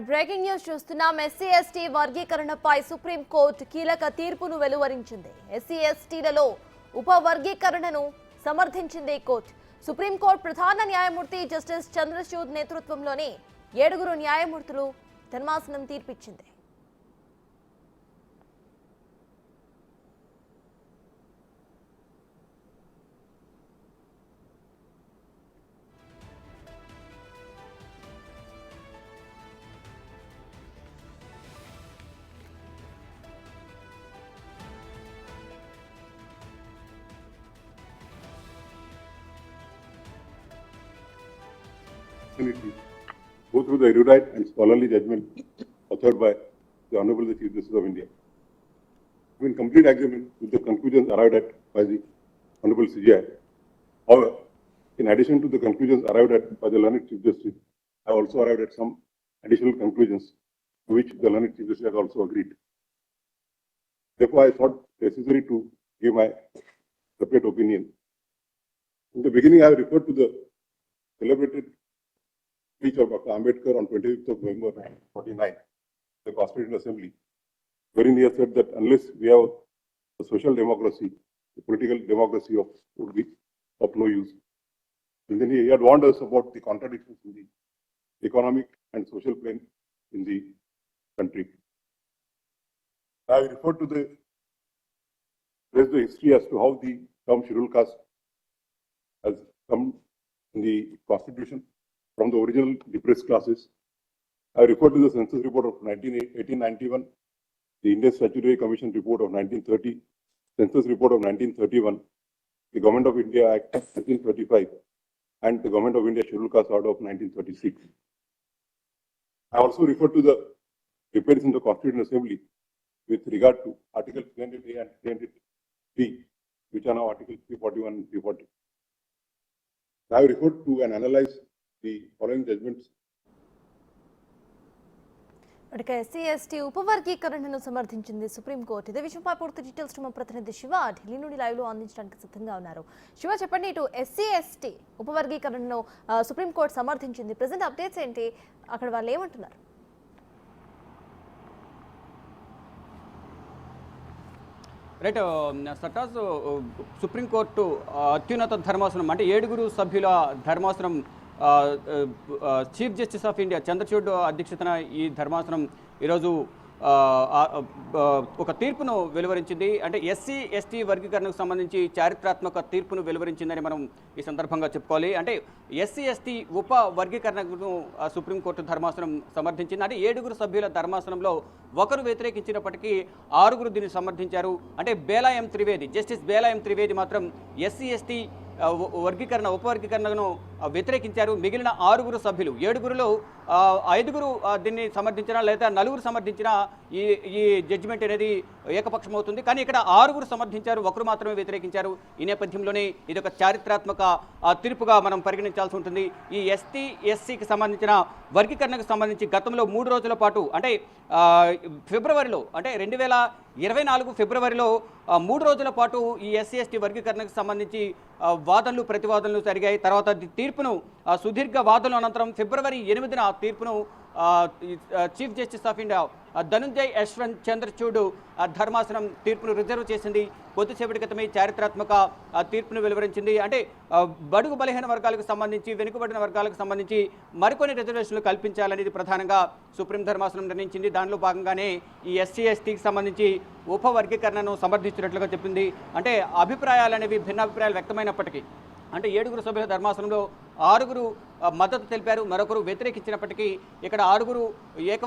Breaking news చూస్తున్నాం. SC ST వర్గీకరణపై supreme court కీలక తీర్పును వెలువరించింది. ఎస్సీ ఎస్టీలలో ఉపవర్గీకరణను సమర్థించింది కోర్టు. సుప్రీంకోర్టు ప్రధాన న్యాయమూర్తి జస్టిస్ చంద్రచూడ్ నేతృత్వంలోని 7 న్యాయమూర్తులు ధర్మాసనం తీర్పిచ్చింది. Go through the erudite and scholarly judgment authored by the Honorable Chief Justice of India. I'm in complete agreement with the conclusions arrived at by the Honorable CJI. However, in addition to the conclusions arrived at by the learned Chief Justice, I also arrived at some additional conclusions to which the learned Chief Justice has also agreed. Therefore, I thought necessary to give my separate opinion. In the beginning, I have referred to the celebrated speech of Dr. Ambedkar on 25th of November 1949, the Constituent Assembly, wherein he has said that unless we have a social democracy, the political democracy would be of no use. And then he had warned us about the contradictions in the economic and social plane in the country. I referred to the history as to how the term scheduled caste has come in the Constitution from the original depressed classes. I refer to the census report of 1891, the Indian Statutory Commission report of 1930, census report of 1931, the Government of India Act of 1935, and the Government of India Scheduled Caste Order of 1936. I also refer to the repairs in the Constituent Assembly with regard to Article 300A and 300B, which are now Article 341 and 340. I have referred to and analyzed the following judgments. SC ST ఉపవర్గీకరణను సమర్థించింది supreme court. ఇదే విషయంపై పూర్తి details మా ప్రతినిధి శివ ఢిల్లీ నుండి live లో అందించడానికి సిద్ధంగా ఉన్నారు. శివ, చెప్పండి, ఇటు ఎస్సీ ఎస్టీ ఉపవర్గీకరణను సుప్రీంకోర్టు సమర్థించింది. ప్రెసెంట్ అప్డేట్స్ ఏంటి, అక్కడ వాళ్ళు ఏమంటున్నారు? రైట్ సటాస్, సుప్రీంకోర్టు అత్యున్నత ధర్మాసనం అంటే 7 సభ్యుల ధర్మాసనం chief justice of India Chandrachud అధ్యక్షతన ఈ ధర్మాసనం ఈరోజు ఒక తీర్పును వెలువరించింది. అంటే ఎస్సీ ఎస్టీ వర్గీకరణకు సంబంధించి చారిత్రాత్మక తీర్పును వెలువరించిందని మనం ఈ సందర్భంగా చెప్పుకోవాలి. అంటే ఎస్సీ ఎస్టీ ఉప వర్గీకరణను సుప్రీంకోర్టు ధర్మాసనం సమర్థించింది. అంటే 7 సభ్యుల ధర్మాసనంలో ఒకరు వ్యతిరేకించినప్పటికీ 6 దీన్ని సమర్థించారు. అంటే బేలాయం త్రివేది, జస్టిస్ బేలాయం త్రివేది మాత్రం ఎస్సీ ఎస్టీ ఉపవర్గీకరణను వ్యతిరేకించారు. మిగిలిన 6 సభ్యులు, 7లో 5 దీన్ని సమర్థించినా లేదా 4 సమర్థించినా ఈ జడ్జిమెంట్ అనేది ఏకపక్షం అవుతుంది. కానీ ఇక్కడ 6 సమర్థించారు, 1 మాత్రమే వ్యతిరేకించారు. ఈ నేపథ్యంలోనే ఇది ఒక చారిత్రాత్మక తీర్పుగా మనం పరిగణించాల్సి ఉంటుంది. ఈ ఎస్టీ ఎస్సీకి సంబంధించిన వర్గీకరణకు సంబంధించి గతంలో 3 రోజుల పాటు అంటే ఫిబ్రవరిలో, అంటే 2024 ఫిబ్రవరిలో 3 రోజుల పాటు ఈ ఎస్సీ ఎస్టీ వర్గీకరణకు సంబంధించి వాదనలు ప్రతివాదనలు జరిగాయి. తర్వాత తీర్పును సుదీర్ఘ వాదనల అనంతరం ఫిబ్రవరి 8న తీర్పును chief justice of India Dhananjay Yashwant Chandrachud ధర్మాసనం తీర్పును రిజర్వ్ చేసింది. కొద్దిసేపటి క్రితమే చారిత్రాత్మక తీర్పును వెలువరించింది. అంటే బడుగు బలహీన వర్గాలకు సంబంధించి, వెనుకబడిన వర్గాలకు సంబంధించి మరికొన్ని రిజర్వేషన్లు కల్పించాలనేది ప్రధానంగా సుప్రీం ధర్మాసనం నిర్ణయించింది. దానిలో భాగంగానే ఈ ఎస్సీ ఎస్టీకి సంబంధించి ఉపవర్గీకరణను సమర్థించినట్లుగా చెప్పింది. అంటే అభిప్రాయాలు అనేవి భిన్నాభిప్రాయాలు వ్యక్తమైనప్పటికీ, అంటే 7 సభ్యుల ధర్మాసనంలో 6 మద్దతు తెలిపారు, మరొకరు వ్యతిరేకించినప్పటికీ ఇక్కడ 6 ఏక